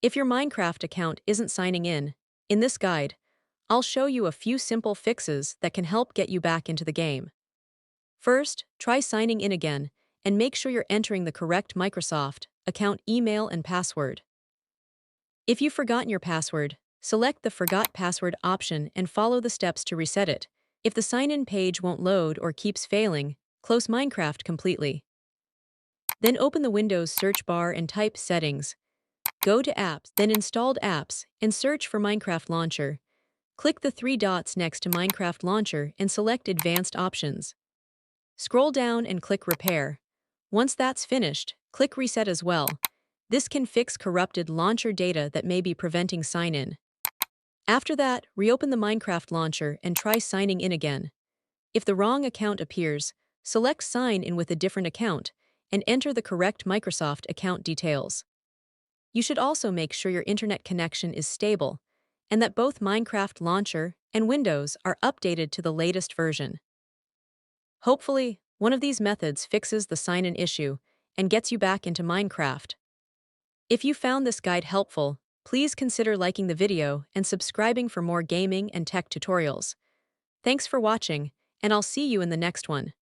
If your Minecraft account isn't signing in this guide, I'll show you a few simple fixes that can help get you back into the game. First, try signing in again and make sure you're entering the correct Microsoft account email and password. If you've forgotten your password, select the Forgot Password option and follow the steps to reset it. If the sign-in page won't load or keeps failing, close Minecraft completely. Then open the Windows search bar and type Settings. Go to Apps, then Installed Apps, and search for Minecraft Launcher. Click the three dots next to Minecraft Launcher and select Advanced Options. Scroll down and click Repair. Once that's finished, click Reset as well. This can fix corrupted launcher data that may be preventing sign-in. After that, reopen the Minecraft launcher and try signing in again. If the wrong account appears, select Sign in with a different account and enter the correct Microsoft account details. You should also make sure your internet connection is stable and that both Minecraft Launcher and Windows are updated to the latest version. Hopefully, one of these methods fixes the sign-in issue and gets you back into Minecraft. If you found this guide helpful, please consider liking the video and subscribing for more gaming and tech tutorials. Thanks for watching, and I'll see you in the next one.